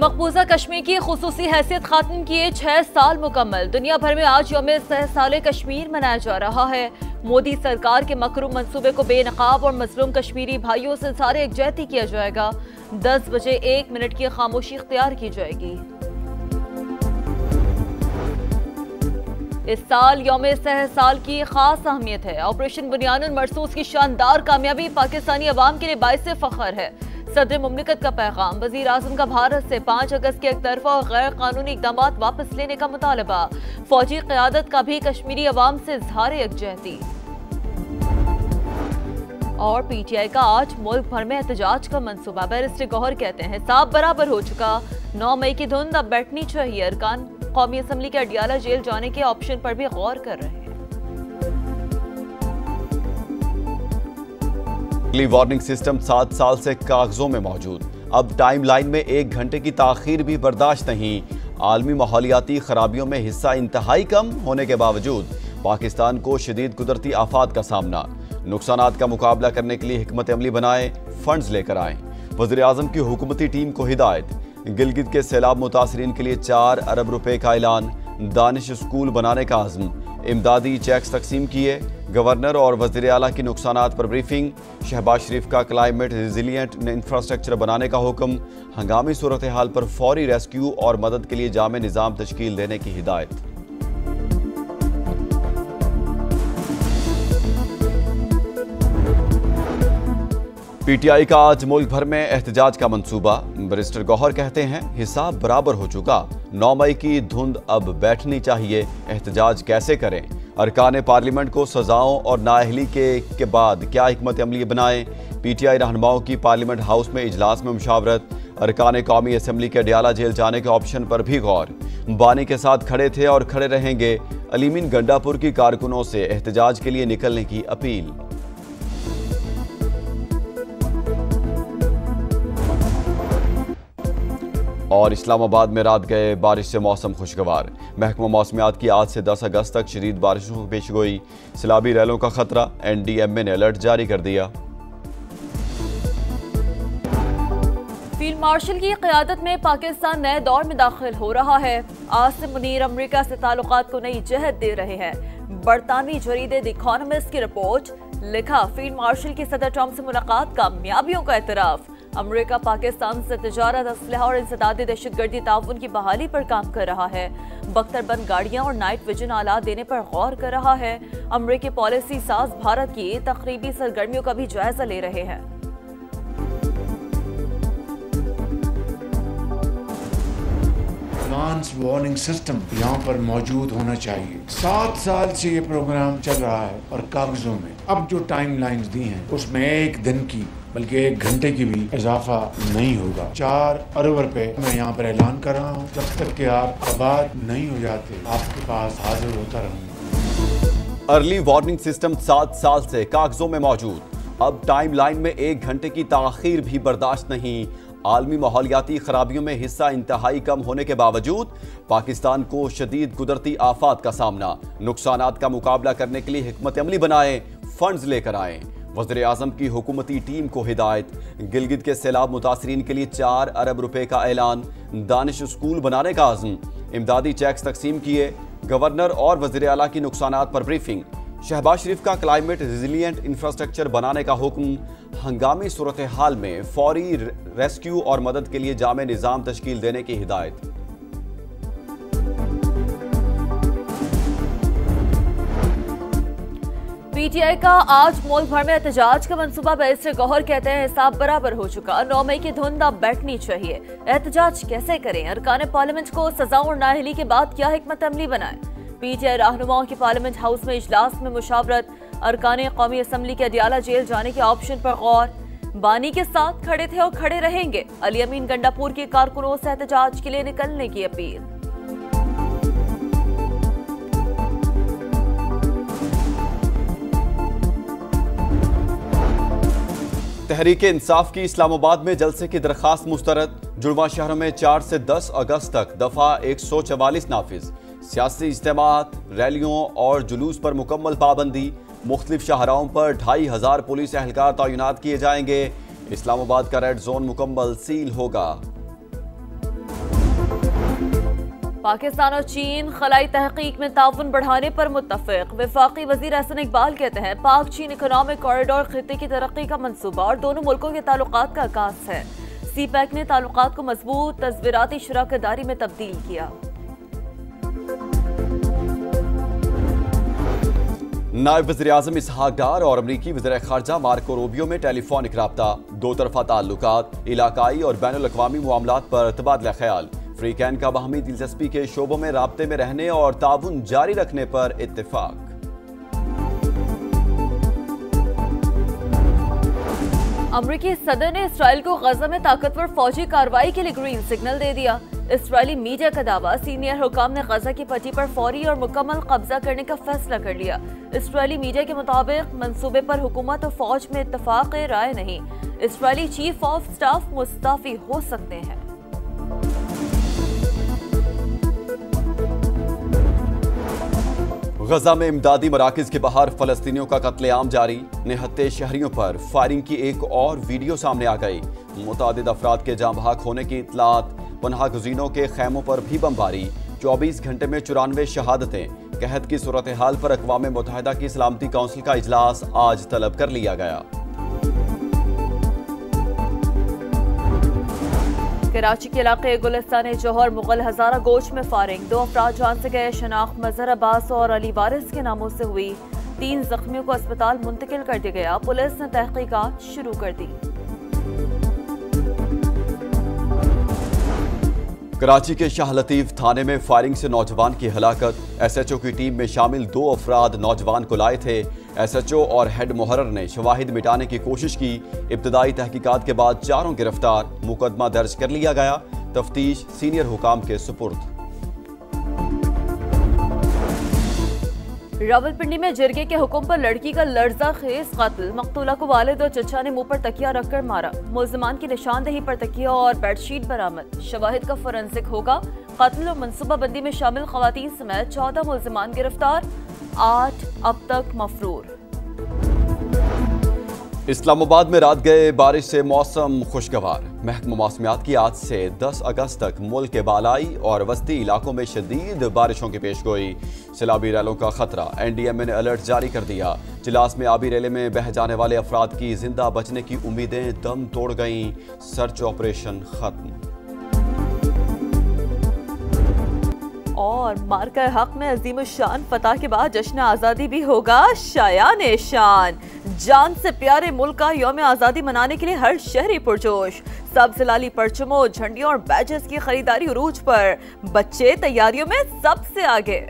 मकबूजा कश्मीर की खुसूसी हैसियत खात्म किए 6 साल मुकम्मल। दुनिया भर में आज यौम साल कश्मीर मनाया जा रहा है। मोदी सरकार के मकरूम मंसूबे को बेनकाब और मजलूम कश्मीरी भाइयों से सारे यकजहती किया जाएगा। 10 बजे 1 मिनट की खामोशी इख्तियार की जाएगी। इस साल यौम साल की खास अहमियत है। ऑपरेशन बुनियानुल मरसूस की शानदार कामयाबी पाकिस्तानी अवाम के लिए बाइस फख्र है। सदर मुमलिकत का पैगाम, वजीर आजम का भारत से 5 अगस्त के एक तरफा और गैर कानूनी इकदाम वापस लेने का मुतालबा। फौजी क़यादत का भी कश्मीरी अवाम से इज़हार यकजहती। और PTI का आज मुल्क भर में एहतजाज का मंसूबा। बैरिस्टर गौहर कहते हैं हिसाब बराबर हो चुका, 9 मई की धुंध अब बैठनी चाहिए। अरकान कौमी असम्बली के अडियाला जेल जाने के ऑप्शन पर भी गौर कर रहे हैं। वार्निंग सिस्टम 7 साल से कागजों में मौजूद, अब टाइम लाइन में 1 घंटे की ताखीर भी बर्दाश्त नहीं। आलमी माहौलियाती खराबियों में हिस्सा इंतहाई कम होने के बावजूद पाकिस्तान को शदीद कुदरती आफात का सामना। नुकसानात का मुकाबला करने के लिए हिकमत अमली बनाएं, फंड्स लेकर आएं। वज़ीर आज़म की हुकूमती टीम को हिदायत। गिलगित के सैलाब मुतासरीन के लिए 4 अरब रुपए का ऐलान। दानिश स्कूल बनाने का आज़म। इमदादी चेक्स तकसीम किए। गवर्नर और वज़ीर आला की नुकसानात पर ब्रीफिंग। शहबाज शरीफ का क्लाइमेट रिजिलियंट इंफ्रास्ट्रक्चर बनाने का हुक्म। हंगामी सूरत हाल पर फौरी रेस्क्यू और मदद के लिए जामे निज़ाम तश्कील देने की हिदायत। PTI का आज मुल्क भर में एहतजाज का मंसूबा। बैरिस्टर गौहर कहते हैं हिसाब बराबर हो चुका, 9 मई की धुंध अब बैठनी चाहिए। एहतजाज कैसे करें? अरकान पार्लियामेंट को सजाओं और नाअहली के बाद क्या हिकमत अमली बनाएं? PTI रहनुमाओं की पार्लियामेंट हाउस में इजलास में मुशावरत। अरकान कौमी असम्बली के अडियाला जेल जाने के ऑप्शन पर भी गौर। बानी के साथ खड़े थे और खड़े रहेंगे। अलीमीन गंडापुर की कारकुनों से एहतजाज के लिए निकलने की अपील। और इस्लामाबाद में रात गए बारिश से मौसम खुशगवार। महकमा मौसमियात की आज से 10 अगस्त तक शदीद बारिशों की पेशगोई। सैलाबी रैलों का खतरा, NDMA ने अलर्ट जारी कर दिया। फील्ड मार्शल की क़यादत में पाकिस्तान नए दौर में दाखिल हो रहा है। आसिम मुनीर अमरीका से ताल्लुकात को नई जहत दे रहे हैं। बरतानवी जरीदे द इकोनॉमिस्ट की रिपोर्ट। लिखा फील्ड मार्शल की सदर ट्रंप से मुलाकात, कामयाबियों का एतराफ़। अमरीका पाकिस्तान से तजारत, असलहा और इंसदादी दहशतगर्दी ताउन की बहाली पर काम कर रहा है। बख्तरबंद गाड़ियां और नाइट विजन आलात देने पर गौर कर रहा है। अमरीकी पॉलिसी साज भारत की तकरीबी सरगर्मियों का भी जायजा ले रहे हैं। एडवांस वार्निंग सिस्टम यहाँ पर मौजूद होना चाहिए। 7 साल से ये प्रोग्राम चल रहा है और कागजों में अब जो टाइम लाइन्स दी हैं उसमें 1 दिन की बल्कि 1 घंटे की भी इजाफा नहीं होगा। 4 अरब रुपए मैं यहाँ पर ऐलान कर रहा हूँ। जब तक कि आप आबाद नहीं हो जाते आपके पास हाजिर होता रहूंगा। अर्ली वार्निंग सिस्टम 7 साल से कागजों में मौजूद, अब टाइम लाइन में 1 घंटे की ताखीर भी बर्दाश्त नहीं। आलमी माहौलियाती खराबियों में हिस्सा इंतहाई कम होने के बावजूद पाकिस्तान को शदीद कुदरती आफात का सामना। नुकसानात का मुकाबला करने के लिए हिकमत अमली बनाएं, फंड्स लेकर आएं। वज़ीर आज़म की हुकूमती टीम को हिदायत। गिलगित के सैलाब मुतासरीन के लिए 4 अरब रुपए का ऐलान। दानिश स्कूल बनाने का आज़म। इमदादी चेक्स तकसीम किए। गवर्नर और वज़ीर आला की नुकसानात पर ब्रीफिंग। शहबाज शरीफ का क्लाइमेट रिजिलियंट इंफ्रास्ट्रक्चर बनाने का हुक्म। हंगामी सूरत हाल में फौरी रेस्क्यू और मदद के लिए जामे निज़ाम तश्कील देने की हिदायत। PTI का आज मुल्क भर में एहतजाज का मंसूबा। बैरिस्टर गौहर कहते हैं हिसाब बराबर हो चुका, 9 मई की धुंध अब बैठनी चाहिए। एहतजाज कैसे करें? अरकान पार्लियामेंट को सजा और नाअहली के बाद क्या हिकमत अमली बनाएं? PTI रहनुमाओं की पार्लियामेंट हाउस में इजलास में मुशावरत। अरकान कौमी असम्बली के अडियाला जेल जाने के ऑप्शन पर गौर। बानी के साथ खड़े थे और खड़े रहेंगे। अलीमीन गंडापुर के कारकुनों से एहतजाज के लिए निकलने की अपील। तहरीक इंसाफ की इस्लामाबाद में जलसे की दरखास्त मुस्तरद। जुड़वा शहरों में 4 से 10 अगस्त तक दफा 144 नाफिज। सियासी इज्तिमात, रैलियों और जुलूस पर मुकम्मल पाबंदी। मुख्तलिफ शाहराओं पर 2500 पुलिस एहलकार तैनात किए जाएंगे। इस्लामाबाद का रेड जोन मुकम्मल सील होगा। पाकिस्तान और चीन खलाई तहकीक में ताउन बढ़ाने पर मुत्तफिक। वफाकी वजीर एहसन इकबाल कहते हैं पाक चीन इकोनॉमिक कॉरिडोर खित्ते की तरक्की का मंसूबा और दोनों मुल्कों के ताल्लुकात का आगाज है। सी पैक ने ताल्लुकात को मजबूत तस्वीराती शराकतदारी में तब्दील किया। नायब वज़ीर-ए-आज़म इसहाक डार और अमरीकी वज़ीर ख़ारजा मार्को रूबियो में टेलीफोनिक राब्ता, दो तरफा ताल्लुकात, इलाकाई और बैनुल-अक़वामी मामलात पर तबादला ख्याल। फ्रीकैन का बाहमी दिलचस्पी के शोबों में राब्ते में रहने और ताउन जारी रखने पर इत्तेफाक। अमरीकी सदर ने इसराइल को गजा में ताकतवर फौजी कार्रवाई के लिए ग्रीन सिग्नल दे दिया। इसराइली मीडिया का दावा, सीनियर हुकाम ने गजा की पट्टी पर फौरी और मुकम्मल कब्जा करने का फैसला कर लिया। इसराइली मीडिया के मुताबिक मंसूबे पर हुकूमत और फौज में इत्तफाक राय नहीं। Israeli chief of staff Mustafi हो सकते हैं। गजा में इमदादी मराकिज के बाहर फलस्तीनियों का कत्लेआम जारी। निहत्ते शहरियों पर फायरिंग की एक और वीडियो सामने आ गई। मुतादिद अफराद के जाँ बहक होने की इतलात। पनाह गुज़ीनों के खैमों पर भी बमबारी। 24 घंटे में 94 शहादतें। कहत की सूरत हाल पर अक़वाम मुत्तहिदा की सलामती काउंसिल का इजलास आज तलब कर लिया गया। कराची के इलाके गुलिस्तान जौहर मुगल हजारा गोश में फायरिंग। 2 अफराद जान से गए। शनाख्त मजहर अब्बास और अली वारिस के नामों से हुई। 3 जख्मियों को अस्पताल मुंतकिल कर दिया गया। पुलिस ने तहकीकात शुरू कर दी। कराची के शाह लतीफ थाने में फायरिंग से नौजवान की हलाकत। SHO की टीम में शामिल 2 अफराद नौजवान को लाए थे। SHO और हेड मुहर्रर ने शवाहिद मिटाने की कोशिश की। इब्तदाई तहकीकात के बाद चारों गिरफ्तार। मुकदमा दर्ज कर लिया गया। तफ्तीश सीनियर हुकाम के सुपुर्द। रावलपिंडी में जिरगे के हुक्म पर लड़की का लर्जा खेज कत्ल। मकतूला को वालिद और चचा ने मुंह पर तकिया रखकर मारा। मुल्जिमान की निशानदेही पर तकिया और बेडशीट बरामद। शवाहिद का फोरेंसिक होगा। कत्ल और मनसूबाबंदी में शामिल खवातीन समेत 14 मुल्जिमान गिरफ्तार। 8 अब तक मफरूर। इस्लामाबाद में रात गए बारिश से मौसम खुशगवार। महकमा मौसमियात की आज से 10 अगस्त तक मुल्क के बालाई और वस्ती इलाकों में शदीद बारिशों की पेशगोई। सैलाबी रैलों का खतरा। NDMA ने अलर्ट जारी कर दिया। जिलास में आबी रैले में बह जाने वाले अफराद की जिंदा बचने की उम्मीदें दम तोड़ गईं। सर्च ऑपरेशन खत्म। और मार्का हक में अजीम शान फतह के बाद जश्न आज़ादी भी होगा शायान शान। जान से प्यारे मुल्क का यौम आज़ादी मनाने के लिए हर शहरी पुरजोश। सब्ज़ लाली परचमों, झंडियों और बैजेस की खरीदारी उरूज पर। बच्चे तैयारियों में सबसे आगे।